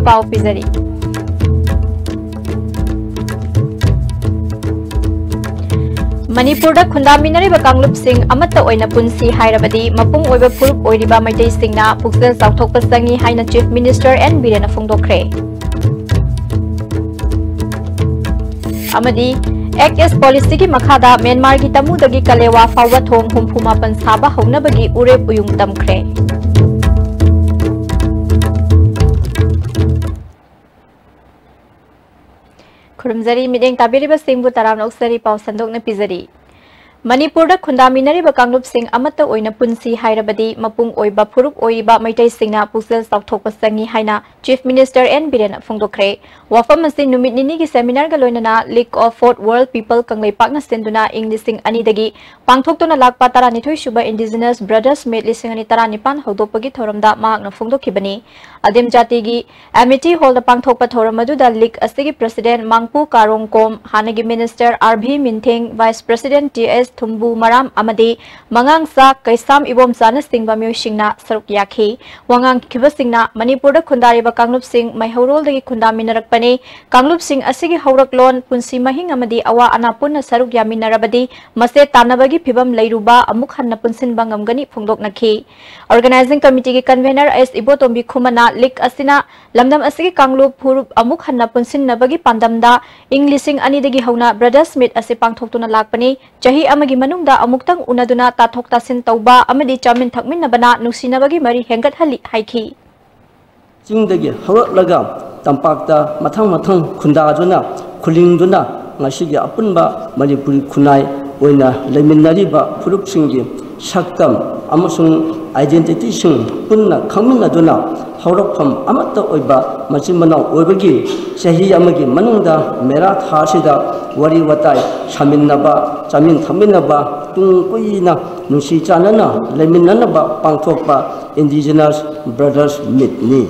पाव पिजरी। मणिपुर खुंदामिनरिबा कांगलुपसिंग अमत्ता ओइना पुंसी हाइरबदी मपुंग ओइबा फुरुप ओइरिबा मैतैसिंगना पुक्सेल चाउथोकपा संगी हाइना चीफ मिनिस्टर एन बीरेन फोंदोखरे। अमदी एक्ट ईस्ट पॉलिसी की मखादा म्यांमार की तमुदगी कलेवा फाउबा थोंग हुंफुमापन साबा हौनबगी उरेप उयुंग तमख्रे। खुरुमजरी मिदेंग ताबिरिबा सिंगबु तराम नौसरी पाव संदोकना पिजरी। मणिपुर खुंदामिनरिबा कांगलुपसिंग अमत्ता ओइना पुंसी हाइरबदी मपुंग ओइबा फुरुप ओइबा मैतैसिंगना पुक्सेल चाउथोकपा संगी हाइना चीफ मिनिस्टर एन बीरेन फोंदोखरे। वाफम असी नुमित निनी की सेमिनार का लोइनना league of fourth world people कंगलेपाकना सेंदुना इंग लिसिंग अनिदगी पांगथोक्तुना लाकपा 12 सुबा इंडिजिनस ब्रदर्स मेट लिसिंग अनि 19 हौदोकपगी थौरमदा माकना फोंदोखिबनी। अदिम जातिगी एमिटी हॉल दा पांगथोकपा थौरम अदुदा लीग असिगी प्रेसिडेंट मांगपू कारोंगकोम हानगी मिनिस्टर आरभी Minthang vice president TS Thumbu Maram अमदी मंगांगसा कैसाम इबोमसाना सिंगबा म्यूसिंगना सरुक याखी। वांगांग खिबसिंगना मणिपुर खुंदारिबा कांगलुपसिंग मैहौरोलदगी खुंदामिनरकपने कांगलुपसिंग असिगी हौरकलोन पुंसी महिंग अमदी अवा अना पुन्ना सरुक यामिनरबदी मसे तानबगी फिबम लैरुबा अमुक हन्ना पुंसिनबा ngamgani फोंदोकनखी। ऑर्गेनाइजिंग कमिटी की कन्वेनर एस इबोतोम्बी खुमना लीग असिना लमदम असिगी कांगलुप फुरुप अमुक हन्ना पुंसिननबगी पांदमदा इंग लिसिंग अनिदगी हौना ब्रदर्स मीट असे पांगथोक्तुना लाकपने चही अमगी मनुंगदा अमुक्तंग उनदुना ताथोक तासिन तौबा अमदी चामिन थकमिनबना नुसिनबगी मरी हेंगतहली हाइखी। चिंगदगी हौरलगा तंपाक्ता मथंग खुंदाजुना खुलिंगदुना ngasiगी apunba manipuri khunai oina leminariba phurupsinggi saktam amasung identity sing punna khangminaduna haurakpham amatta oiba machimana oibagi sahi amagi manungda mera thasida wari watai saminnaba chamin thaminaba tungkuina nusi chanana leminanaba pangthokpa indigenous brothers meet ni।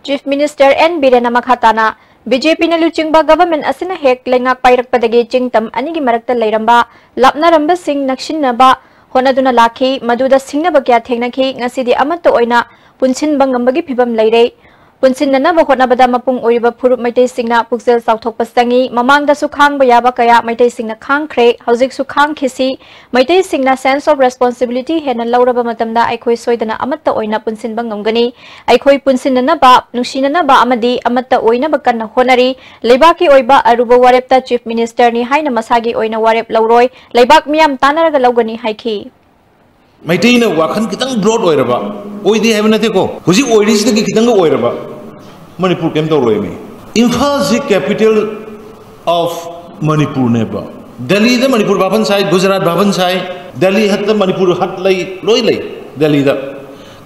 Chief minister N Biren मखाताना BJP ने लुचिंगबा government असिना हेक लेंगाक पाइरकपदगी चिंगतम अनिगी मरक्ता लैरंबा लापनारंबा सिंग नक्सिनबा होनदुना lucky मदुदा सिंगनबा क्या थेंगनखी ngasidi amatta oina पुनसिनबा ngambagi फिबम लैरे। पुनसिननबा होनबदा मपुंग ओइबा फुरुप मैतैसिंगना पुक्सेल चाउथोकपा संगी ममांगदासु खांगबा याबा कया मैतैसिंगना खांगख्रे हौजिकसु खांगखिसि मैतैसिंगना सेंस ऑफ रेस्पॉन्सिबिलिटी हेना लौरबा मतमदा आइखोइ सोइदना अमत्ता ओइना पुनसिनबा ngамगनी। आइखोइ पुनसिननबा नुसिननबा अमदी अमत्ता ओइनबा कन्ना होनरी। लेबाकी ओइबा अरुबा वारेपता चीफ मिनिस्टर नि हाइना मसागी ओइना वारेप लौरोय लेबाक मियाम तानरगा लौगनी हाइखी। मैटेना वाखन कितंग ब्रॉड ओइरबा ओइदि हैबा नतेको हुजि ओइरिसदगी कितंग ओइरबा मणिपुर केम तौरोयमी। इम्फाल जी कैपिटल ऑफ मणिपुर नेबा दिल्ली द मणिपुर बाबन साइ गुजरात बाबन साइ दिल्ली हत मणिपुर हत लई लोई लई दिल्ली द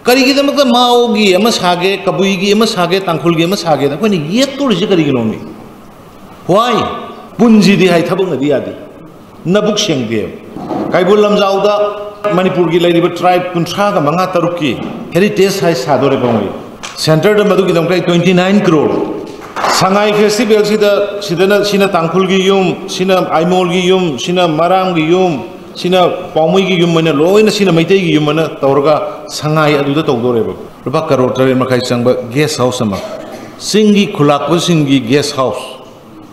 करिगी दमक माओगी अम सागे कबुईगी अम सागे तांखुलगी अम सागे द कोनी ये तोरजि करिगी नोमी व्हाई पुंजी दि हाइ थबक नदि यादि नबुक सेंगदे काइबुल लमजाउदा मणिपुर की लेरिबा ट्राइब 35 की हेरिटेज साइ सादोरे बंगई सेंटर द मदुगी दमkai 29 करोड़ संगाई फेस्टिवल सिना तांखुल की यूम सिना आइमोल की यूम सिना मराम की यूम सिना पामुई की यूम मने लोइना सिना मैतै की यूम मने तौरगा संगाई अदुदा तौदोरेबा रुपा करोड़ तरे मखाइ संगबा गेस्ट हाउस अमा सिंगी खुलाकबो सिंगी गेस्ट हाउस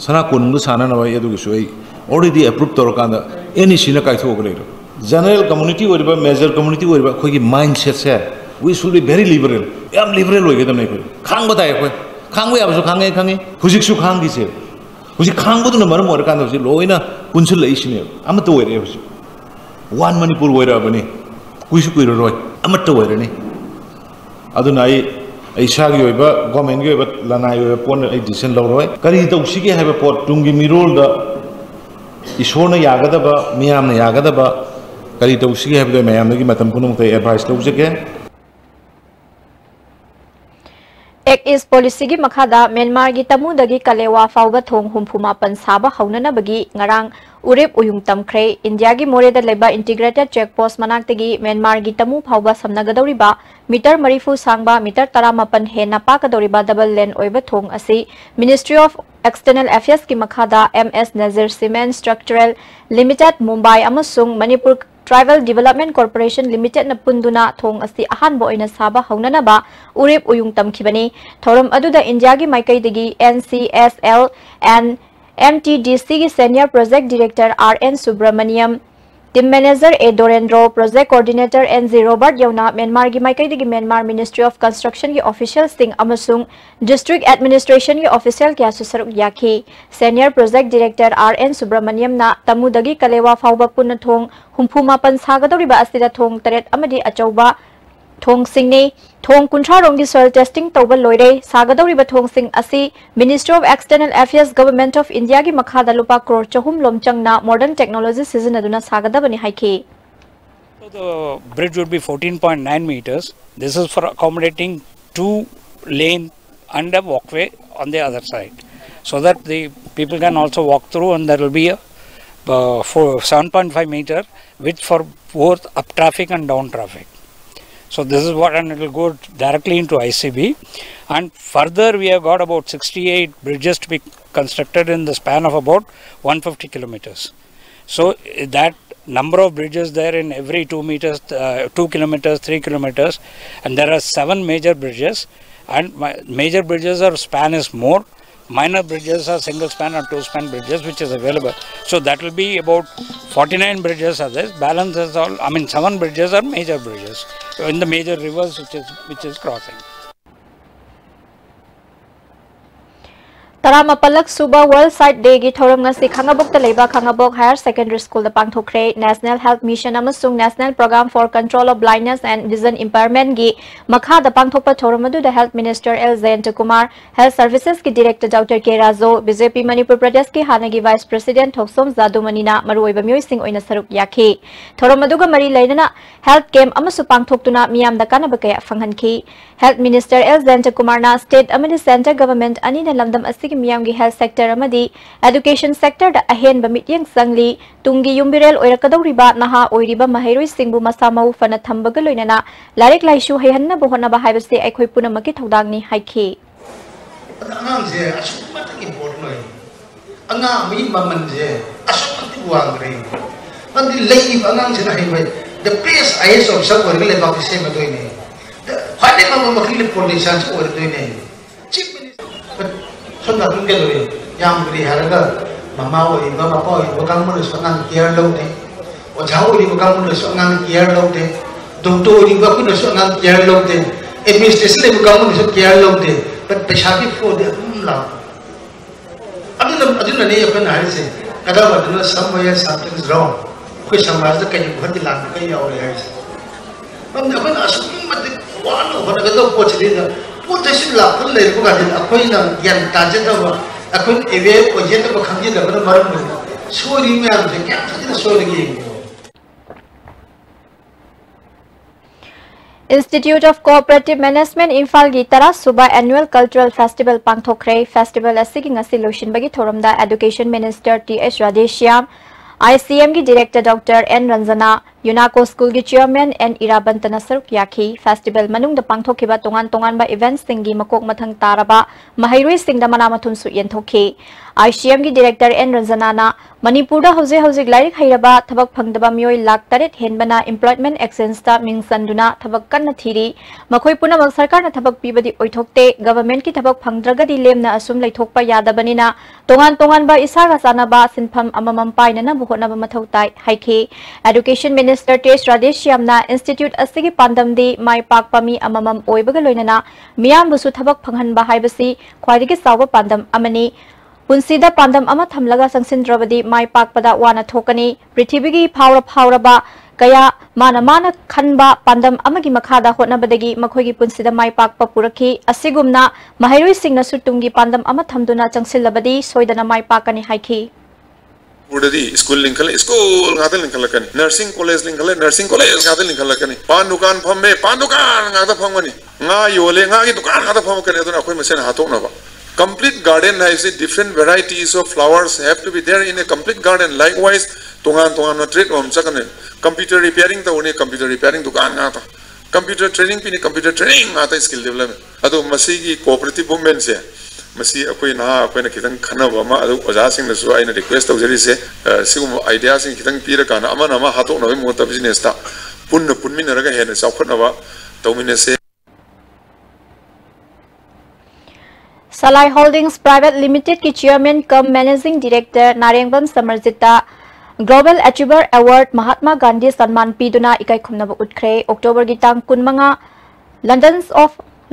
सना कोनुंगु सानानबा यदुगी सोई ऑलरेडी अप्रूव तौरकांदा एनी सिना काइथोगलेरो जनरल कम्युनिटी ओरिबा मेजर कम्युनिटी ओरिबा खोगी माइंडसेट से we should be very liberal याम लिबरल होइगदम नै खोय खांगबा ताय खोय खांगबा याबसु खांगे खांगे हुजिकसु खांगिसे हुजि खांगबदुना मरम ओरकांदा हुजि लोइना पुनसुल लैसिने अमत ओइरे हुजि वन मणिपुर ओइराबनी कुइसु कुइरो रोय अमत ओइरनी अदुना आई सागी ओइबा गवर्नमेंट गे ओइबा लनाय ओइबा पोन आई डिसिजन लौरोय करी तौसिगे हाइबा पोट तुंगी मिरोल दा ईश्वरना यागदबा मियामना यागदबा करी तौसिगे हाइबा मयामनगी मतम पुनुमते एडवाइस लौजगे। एक्ट ईस्ट पॉलिसी की मखादा म्यांमार की तमुदगी कलेवा फाउबा थोंग हुंफुमापन साबा हौननबगी ngarang उरेप उयुंग तमख्रे। इंडिया की मोरेदा लेबा इंटीग्रेटेड चेकपोस्ट मनाक्तगी म्यांमार की तमु फाउबा समनगदौरिबा मीटर मरीफु सांगबा मीटर 18 हेना पाकदौरिबा डबल लेन ओइबा थोंग असी मिनिस्ट्री ऑफ एक्सटर्नल अफेयर्स की मखादा MS Nazar cement structural limited Mumbai अमसुंग Manipur Tribal Development Corporation Limited na punduna thong asi ahanbo oina saba haunanaba urip uyung tamkhibani thoram aduda India gi maikai NCSL and MTDC ki Senior Project Director RN Subramaniam, Team Manager A Dorendro, Project Coordinator NZ Robert Yauna, Myanmar gi maikai digi Myanmar Ministry of Construction ki official sing amasung District Administration ki official kya susaruk yaki, Senior Project Director RN Subramaniam na tamudagi kalewa fauba punna thong humpuma pan sagadoriba asida thong taret amadi achauba thong singni thong kuntra rongi soil testing tawba loire sagadori ba thong sing asi Ministry of External Affairs Government of India gi makhada lupa crore chahum lomchang na modern technology season aduna sagadabani haiki. So the bridge would be 14.9 meters. This is for accommodating 2 lane and a walkway on the other side, so that the people can also walk through, and there will be a for 7.5 meter width for both up traffic and down traffic. So this is what, and it will go directly into ICB, and further we have got about 68 bridges to be constructed in the span of about 150 kilometers. So that number of bridges there in every 2 meters, 2 kilometers, 3 kilometers, and there are 7 major bridges, and major bridges are span is more. Minor bridges are single span or 2 span bridges which is available. So that will be about 49 bridges are there. Balance is all, 7 bridges are major bridges in the major rivers which is crossing. Taramapalak Suba World Site Day gi thoram ngasi Khangabok Taleba Khangabok Higher Secondary School da pangthokre National Health Mission amasung National Program for Control of Blindness and Vision Impairment gi makha da pangthokpa thoram adu da Health Minister L Zayanto Kumar, Health Services ki Director Dr K Razo, BJP Manipur Pradesh ki Hanagi Vice President Thoksom Zadumani na maruoiba myoy sing oina saruk yakhi. Thoram adu ga mari lainana health camp amasu pangthoktuna miyam da kanaba kaya phanghanki. Health Minister L Zayanto Kumar na state amadi center government ani na lamdam asigi miyam gi health sector amadi education sector da ahen ba mityang sangli tungi yumbirel oirakadoriba naha oiriba mahairoi singbu masamau fana thambaga loinana larik laishu hehanna bohona ba haibase aikhoi punamaki thodangni haikhi. Angang je asukma tak important noi. Angang mi maman je asukma ti buang rei. Pandi lei angang je na haibai. The place IS officer ko le ba kise ma doine. Hade ma makili politicians ko doine. Chief minister sonda dungge loi yam gri haraga mama oi ba papa oi bakang mun so ngang care lo de. O jao oi bakang mun so ngang care lo de. Doctor oi ba kun so ngang care lo de. Administration le bakang mun so care lo de. But peshabi flow de la. Aduna ne yapan haise. Kada baduna somewhere something is wrong. Koi samaj da kai bhati lan kai yaw re haise. But apan asum mat wano bana gado pochri da potashi la kun le ko ga din akoi na gyan ta je da wa akoi eve ko je da ko khangji da bana maram ne. Sori me am de kya thadi sori gi. Institute of Cooperative Management Imphal gi Tara Suba Annual Cultural Festival pangthokre festival asigi ngasi lotion bagi thoramda Education Minister T.H. Radeshyam, ICM gi Director Dr. N. Ranjana, UNACO School gi Chairman N. Irabantana saruk yakhi festival manung da pangthokiba tongan ba events singi makok mathang taraba mahairoi singda manamathun su yenthoki. ICM gi Director N. Ranjana na Manipur da hauzik lairik hairaba thabak phangdaba mioi lakh taret henbana employment exchange ta mingsanduna thabak kanna thiri makhoi punamak sarkar na thabak pibadi oithokte government ki thabak phangdragadi lemna asum leithokpa yadabanina tongan ba isaga sanaba sinpham amamam painana buhonaba mathautai haiki. Education Minister T.H. Radeshyam na Institute asigi pandamdi mai pakpami amamam oibaga loinana miyam busu thabak phanghanba haibasi khwaidagi sawa pandam amani. Punsida pandam ama thamlaga sangsindrabadi mai pakpada wana thokani prithibigi phawraba kaya mana khanba pandam amagi makhada hotnabadagi makhoigi punsida mai pakpa purakhi asigumna mahairoi singna sutungi pandam ama thamduna changsilabadi soidana mai pakani haiki. Udadi school linkale school ngadal linkalakani nursing college linkale nursing college ngadal linkalakani pan dukan phamme pan dukan ngada phangani nga yole nga gi dukan ngada phangkani aduna khoi masen hatokna ba. Complete garden has different varieties of flowers have to be there in a complete garden. Likewise, tungan no trade sakane. Computer repairing ta une computer repairing dukan ngata. Computer training pini computer training ngata skill development. Ado masigi cooperative movement se masi akoi na akoi na kitang khana ba ma adu oja sing na su aina request tawjari se sigum idea sing kitang pira kana ama na ma hatok na mo ta business ta punna punmin na raga hena chawkhat na ba tawmine se Salai Holdings Private Limited की chairman cum managing director Narengbam Samarjita global achiever award Mahatma Gandhi Samman पीदुना इकाई खुमनब उठ्रे October की तांग कुनमंगा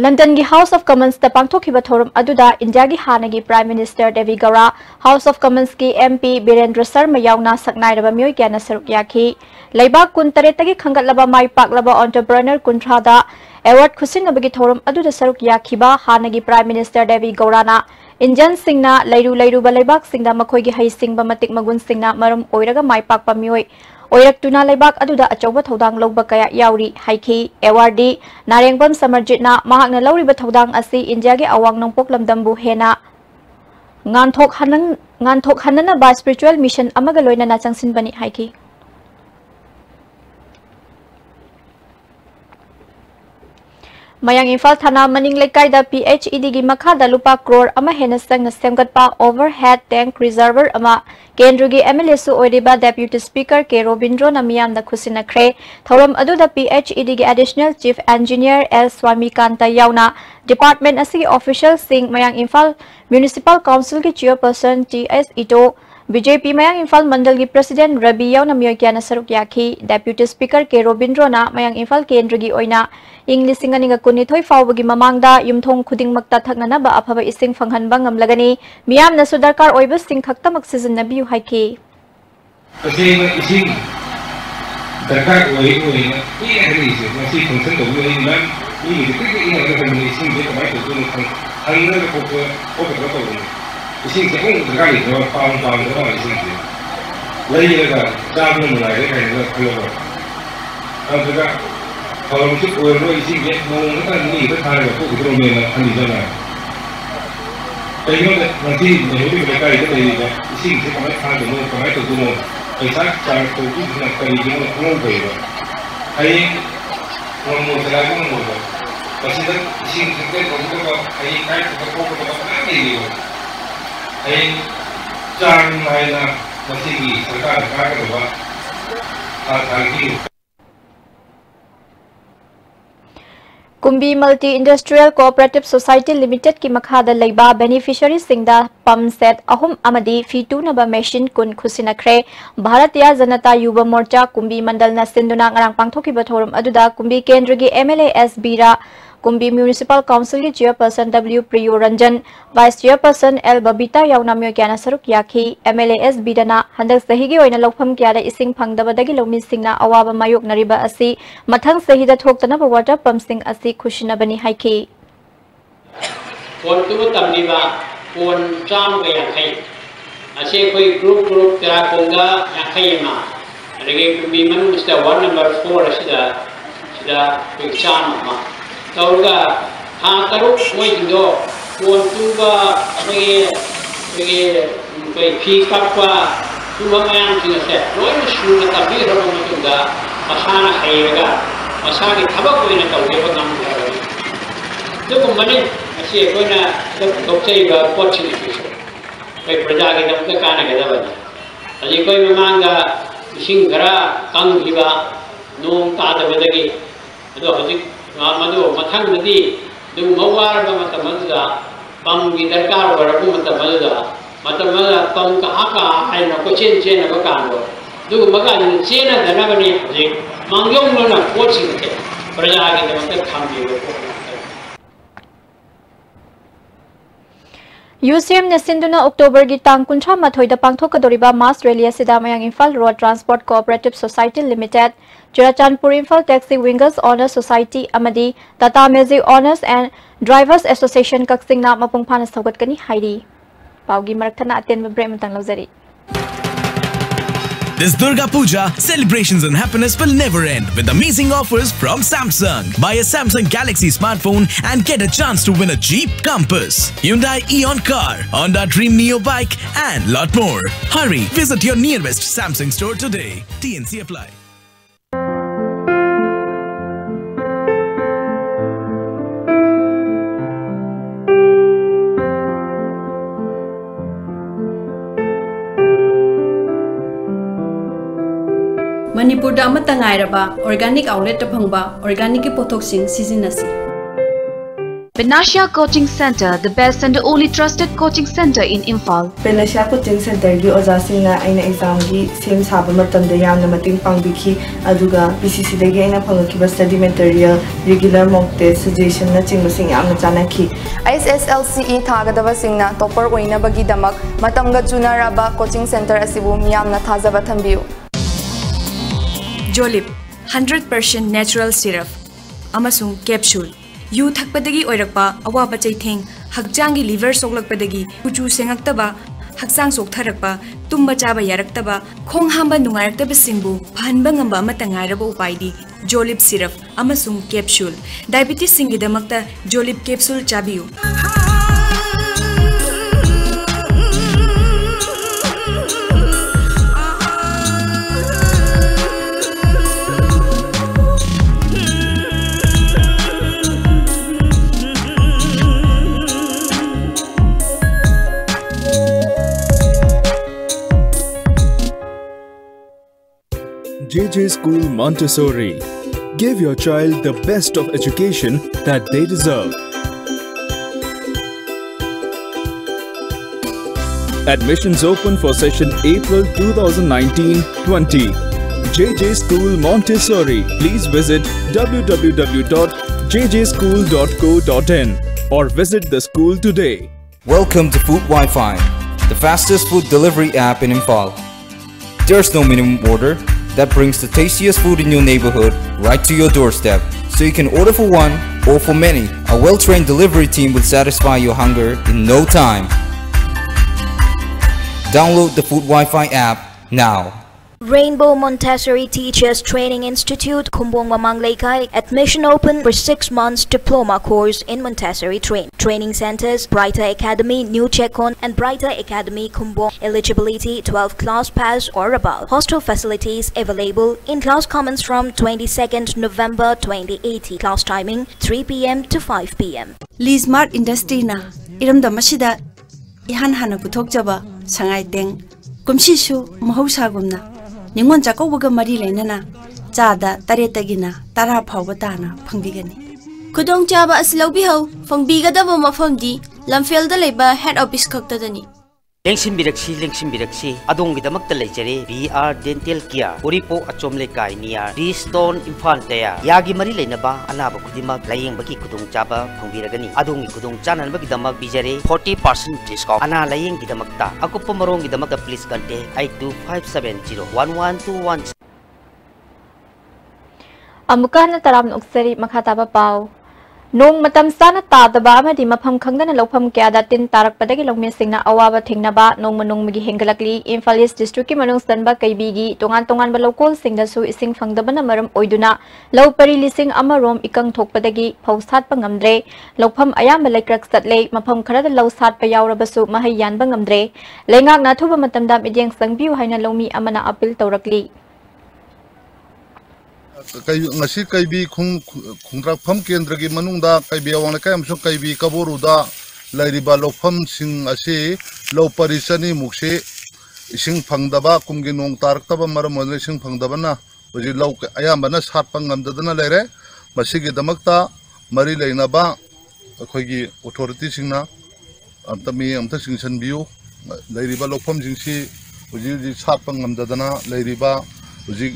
London की house of commons द पांगथोखिबा थोरम अदुदा इंडिया की हानगी prime minister Deve Gowda house of commons की एमपी बीरेंद्र शर्मा यावना सकनाइरबा मियोय क्याना सरुक याखी लेबाक कुन तरेतगी खंगतलबा माई पाकलबा एंटरप्रेन्योर कुंथ्रादा अवार्ड खुसिनबगी थोरम अदुदा सरुक याखिबा हानगी प्राइम मिनिस्टर देवी गौड़ाना इंजन सिंगना लैरुबा लेबाक सिंगना मखोयगी हैसिंगबा मतिक मगुन सिंगना मरम ओइरगा माई पाकपा मियोय ओइरक्तुना लेबाक अदुदा अचौबा थौदांग लौबा कया याउरी हाइखी अवार्डी नारेंगबम समरजितना महाकना लौरिबा थौदांग असि इंडिया के अवांग नोंपोक लमदंबु हेना nganthok hanana ba spiritual mission amaga loina na changsinbani haiki Mayang Imphal Thana Maning Lekai da PHED gi makha da lupa crore ama hena sangna semgatpa overhead tank reservoir ama Kendra gi MLA su oiriba Deputy Speaker K Robindro na miyam da khusina khre thoram adu da PHED gi Additional Chief Engineer L Swami Kanta yauna Department asi official sing Mayang Imphal Municipal Council ki Chairperson TS Ito BJP Mayang Imphal Mandal gi President Rabi yauna miyoy kyana saruk yakhi Deputy Speaker K Robindro na Mayang Imphal Kendra gi oina English singaninga kunithoi fawbagi mamangda yumthong khudingmakta thaknanaba afaba ising phanghanba ngamlagani miyamna su darkar oiba sing khaktamak sizinnabiu haiki asing ising darkar oi na i agri se masi function do oi na i dikri ina ga kan ising de kamai to no hangna ko ko ko ising se ong darkar ni do paung do ising se lai ga jam no lai ga ga khlo ga kalau musik orang isi dia mau kan ni itu thar ga ko kro me na ani jana tai no nanti ne mereka itu dari isi se kamai thar do no kamai to no paisa char to ki na kai ji no no be ba ai mo tela ko no ba pasi da isi se ke ko ko ai kai ko na ni ba ai char mai na pasi ki sarkar ka ko ba ta ki Kumbi Multi Industrial Cooperative Society Limited ki makhada leiba beneficiary singda pump set ahum amadi fitu naba machine kun khusina khre Bharatiya Janata Yuva Morcha Kumbi Mandal na sinduna ngarang pangthoki bathorum aduda Kumbi Kendra gi MLA SB ra Kumbi Municipal Council ki Chairperson W Priyo Ranjan Vice Chairperson L Babita yauna myo kyana saruk yakhi MLA SB dana handak sahi gi oina lopham kyara ising phangdabadagi lomi singna awaba mayok nariba asi mathang sahi da thoktana ba water pump sing asi khushina bani haiki kon tu tamniba kon cham ga yakai ase koi group tera konga yakai ma adege Kumbi manu mr 1 number 4 sida cham ma Taurga ha taruk moi do kon tuba me fi kapwa tuba mayam tinga se roi shu na tabi ro ma tunda masana hayega masagi thaba ko ina tawge ba nam do ko mane ase ko na dokchai ba opportunity kai praja ge dam ka kana ge da ba aji koi mamanga ising gara kang hiba nong ta da badagi ado hajik madu mathangdi du mawar ba matamada pam gi darkar warabu matamada pam ka aka ai na ko chen ba kan do du maga ni chena dana bani je mangyong no na coaching ke praja ge de khambi UCM ne sinduna October gi tang kuncha mathoi da pangthokadoriba Mass Rally sida Mayang Imphal Road Transport Cooperative Society Limited Churachandpur Imphal Taxi Wingers Owners Society amadi Tata Magic Owners and Drivers Association kaksingna mapung phana saugatkani hairi paugi marakthana atenba break matang lauzari This Durga Puja, celebrations and happiness will never end with amazing offers from Samsung. Buy a Samsung Galaxy smartphone and get a chance to win a Jeep Compass, Hyundai Eon car, Honda Dream Neo bike and lot more. Hurry, visit your nearest Samsung store today. TNC apply. Manipur da amata ngairaba organic outlet ta phangba organic ki pothok sing sizinasi. Panacea Coaching Center, the best and the only trusted coaching center in Imphal. Panacea Coaching Center gi oja singna aina exam gi sem saba matam da yamna mating pangbikhi aduga PCC dagi aina phangakhiba study material regular mock test suggestion na chingba sing yamna chanakhi. SSLCE thagadaba singna topper oina bagi damak matamga junaraba coaching center asibu miyamna thajaba thambiu. Jolip 100% natural syrup amasung capsule yu thakpadagi oirakpa awaba chaitheng hakjangi liver soklakpadagi kuchu sengakta haksang soktharakpa tumba chaba yaraktaba khong hamba nungaraktaba singbu phanba ngamba amata ngairaba upaidi Jolip syrup amasung capsule diabetes singidamakta Jolip capsule chabiu. JJ School Montessori. Give your child the best of education that they deserve. Admissions open for session April 2019-20. JJ School Montessori. Please visit www.jjschool.co.in or visit the school today. Welcome to Food Wi-Fi, the fastest food delivery app in Imphal. There's no minimum order. That brings the tastiest food in your neighborhood right to your doorstep, so you can order for one or for many. A well-trained delivery team will satisfy your hunger in no time. Download the Food Wi-Fi app now. Rainbow Montessori Teachers Training Institute, Kumbong Mamang Laikai. Admission open for 6 months diploma course in Montessori Training Centers, Brighter Academy, New Chekon and Brighter Academy, Kumbong. Eligibility 12 class pass or above. Hostel facilities available. In-class comments from 22nd November 2018. Class timing 3 p.m. to 5 p.m. Leesmart Industry na iramda masida ihan hana puthok jaba sangai teng kumshishu mahausagumna Ningon Jacobuga Mari Lenana, Jada, Taretagina, Tara Paubatana, Pangigani. Kudong Java as Lobiho, from Bigadaboma from D, Lamfield the Labor, head office Coctadani. Lengsin Biraxi, Adong with the Magdalajare, VR Dental Care, Uripo Achomle Kai near, Stone Infantea, Yagi Mari Lenaba, Anaba Kudima, Laying Baki Kudong Java, Pangiragani, Adong Kudong Channel Bagdama Bijare, 40% discount, Ana Laying Gidamakta, Akupomarong Gidamaka Police Kante, 8257011221. Amukana Taram Uxeri Makataba Pau. Nong matam sana tadaba amadi mafam khangdana lopam kyada tin tarak padagi longme singna awaba thingnaba nong manung migi hengalakli Imphal East district ki manung sanba kaibigi tongan ba lokol singda su ising phangdabana maram oiduna lopari lising amarom ikang thokpadagi phausat pangamdre lopam ayamba laikrak satle mafam kharada lausat pa yaurabasu mahai yanba ngamdre lengak na thuba matamda midyeng sangbiu haina lomi amana appeal tawrakli ngasi kaibi khungtrak pham kendra gi manungda kaibi awang kai amso kaibi kaboruda lairiba lokpham sing ase lo parisani mukse ising phangdaba kumgi nong taraktaba maram monre sing phangdabana buji lo ayambana satpang ngamdadana lere masigi damakta mari leinaba akhoi authority singna amtami amta singsan biu lairiba lokpham singsi buji satpang ngamdadana lairiba Uji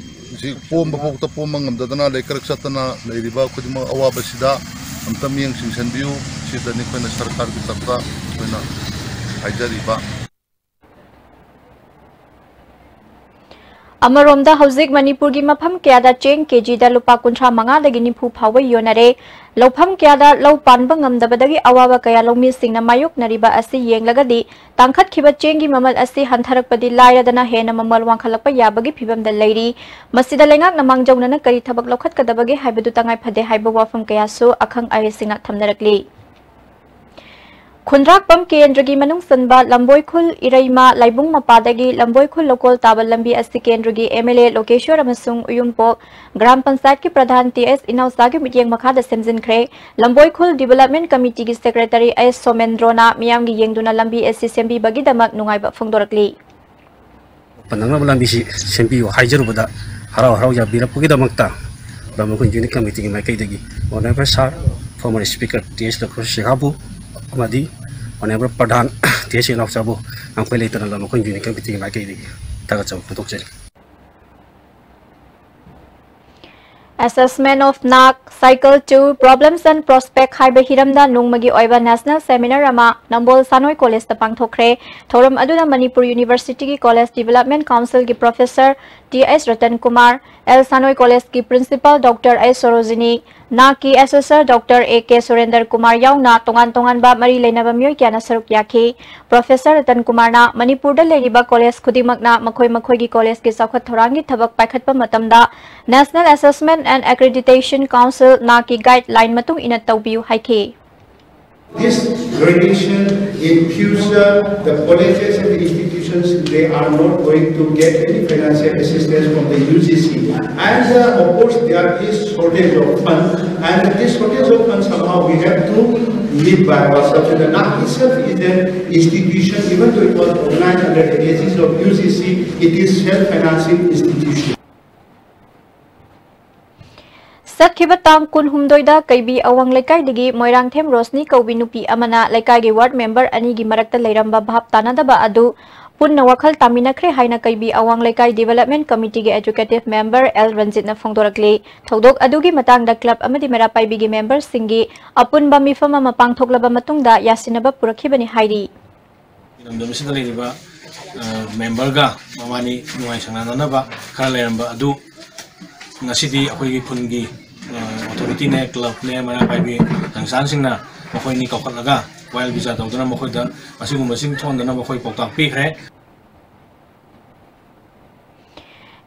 pom bapokta pom ngamdadana lekrak satana leiriba kudima awa basida amtam yang singsan biu sidani koina sarkar bitakta koina haijariba Amaromda Hauzik Manipur gi mafam kyada cheng kg da lupa kuntra manga dagi nipu phawa yonare lopam kyada lo panba ngamdabadagi awaba kaya lomi singna mayuk nariba asi yenglagadi tangkhat khiba cheng gi mamal asi hantharakpadi lairadana hena mamal wangkhalakpa yabagi phibam da leiri masida lengak namang jawnana kari thabak lokhat kadabagi haibadu tangai phade haiba wafam kaya su akhang ai singna thamnarakli Khundrak pam kendragi manung sanba lamboi khul iraima laibung mapadagi lamboi khul lokol tabal lambi asi kendragi MLA Lokeshwar amasung uyumpo gram panchayat ki pradhan TS inausa gi mityeng makhada semjin khre lamboi khul development committee gi secretary S Somendrona miyam gi yengduna lambi asi sembi bagi damak nungai ba phongdorakli panang lambi si sembi haijaru bada harau harau ya bira pugi damakta Bamukun Unit Committee mai kai dagi Honorable Sir former Speaker TS Dr. Shekhabu amadi Honorable Pradhan TS Loksabu angkoi leitana Bamukun Unit Committee mai kai dagi taga chau thokjari Assessment of NAC Cycle 2 Problems and Prospect Haiba Hiramda Nungmagi Oiba National Seminar Ama Nambol Sanoi College the Pangthokre Thoram Aduna Manipur University ki College Development Council ki Professor T.S. Ratan Kumar El Sanoi College ki Principal Dr. A. Sorojini NAC ki Assessor Dr. A.K. Surender Kumar Yauna Tongan Ba Mari Leinaba Myoy Kyana Saruk Yaki Professor Ratan Kumar na Manipur da Leriba College Khudimak na Makhoi ki College ki Saukhat Thorangi Thabak Paikhatpa Matamda National Assessment and Accreditation Council NAC ki guideline matung ina tawbiu haiki This gradation in future, the colleges and the institutions, they are not going to get any financial assistance from the UGC. And of course, there is shortage of funds, and this shortage of funds somehow we have to live by ourselves. And the NAC itself is an institution, even though it was organized under the aegis of UGC, it is self-financing institution. Sakhiba tang kun humdoida kaibi awang lekai digi moirang them rosni kaubi nupi amana lekai gi ward member ani gi marakta leiramba bhap tanadaba adu punna wakhal taminakhre haina kaibi awang lekai development committee gi educative member L Ranjit na phongdorakle thodok adu gi matang da club amadi mera paibi gi member singi apunba mifama mapang thoklaba matungda yasinaba purakhibani hairi namdamsida leiriba member ga mamani nuai sanganana ba khala leiramba adu ngasidi akoi gi khungi authority ne club ne mara paibi hangsan singna mokoi ni kokalaga while visa tawdana mokoi da asigum sing thondana mokoi poktak pikre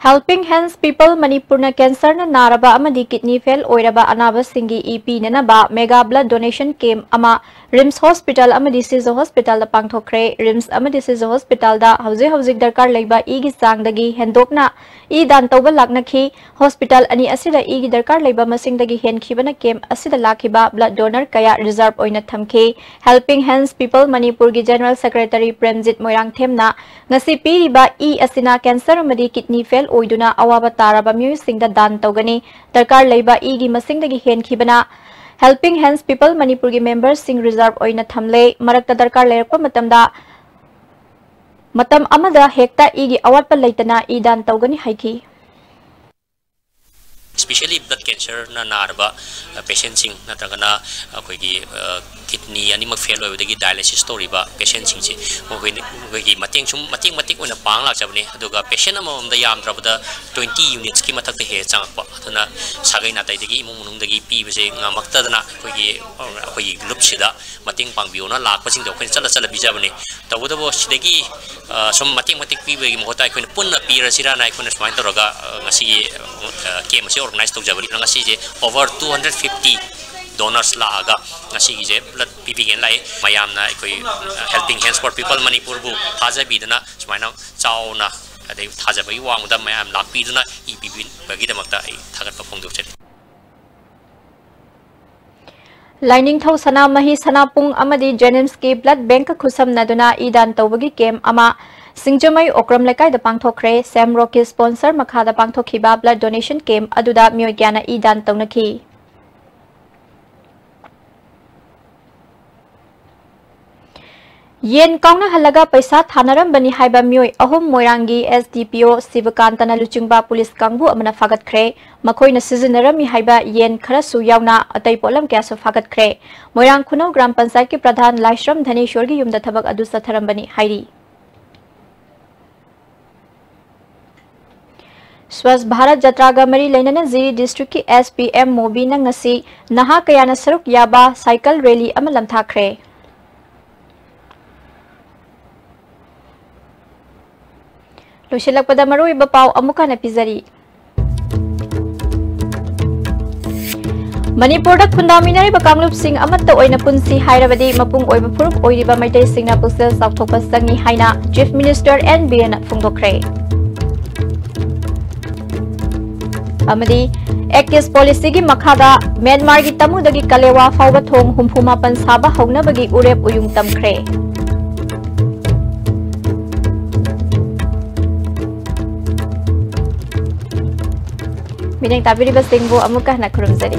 Helping Hands People Manipurna Cancer na naraba amadi kidney fail oiraba anaba singi EP nanaba mega blood donation camp ama RIMS Hospital amadi Sizo Hospital da pangthokre RIMS amadi Sizo Hospital da hauzik darkar leiba igi sangdagi hendokna I dan tawba laknakhi hospital ani asida igi darkar leiba masingdagi henkhibana camp asida lakhiba blood donor kaya reserve oina thamkhe Helping Hands People Manipur gi General Secretary Premjit Moirang Themna ngasi piriba asina cancer amadi kidney fail oiduna awaba taraba myoy singda dan tawgani darkar leiba igi masingdagi henkhibana Helping Hands People Manipur gi members sing reserve oina thamle marakta darkar leirpa matam amada hekta igi awatpa leitana idan tawgani haiki especially blood cancer na narba patient sing natragana koi gi kidney ani mak fail oibdagi dialysis story ba patient sing chi koi gi mating ona pang lak chabne aduga patient amom da yam drabada 20 units ki mathak he changpa aduna sagai na tai dagi imung munung dagi pi bese ngamakta dana koi gi group sida mating pang biona lak pa sing do koi chala bijabane tawuda bo sidagi som mating pi begi mohota koi punna pi rasira na koi smain toraga ngasi kem se organize to jabari ngasi je over 250 donors laaga ngasi je blood pipgen lai mayam na koi Helping Hands for People Manipur bu thaja bidana smaina chauna adai thaja bai wang da mayam lak bidana EPB bagi damakta ai thagat pa phongdu chari Lining thau sana mahi sana pung amadi Jenims ki blood bank khusam naduna idan tawbagi kem ama Singjamai Okram Lekai da pangthokre Sam Rocky sponsor makhada pangthokhiba blood donation camp aduda myoy gyana idan tawnakhi Yen kauna halaga paisa thanaram bani haiba myoy ahum moirangi SDPO Sivakantana Luchingba police kangbu amana fagat khre makoina sizinarami haiba yen khara su yauna atai polam kya so fagat khre moirang khunau gram panchayat ki pradhan Laishram Dhaneshwar gi yumda thabak adu satharam bani hairi Swaz Bharat Jatraga Mari Lainana Ziri District ki SPM Mobi na ngasi naha kayana saruk yaba cycle rally amalam thakre Lushilakpada maru iba pau amuka na pizari Manipur da khundaminari ba Kanglup Singh amatta oina punsi hairabadi mapung oiba phurup oiriba maitai singna pusel saukthokpa sangi haina Chief Minister NBN phongdokre amadi Ekis policy gi makhada Myanmar gi tamudagi kalewa fawba thong humphuma pan saba haunabagi urep uyung tamkhre Mideng tabiriba singbu amuka na kurumzari.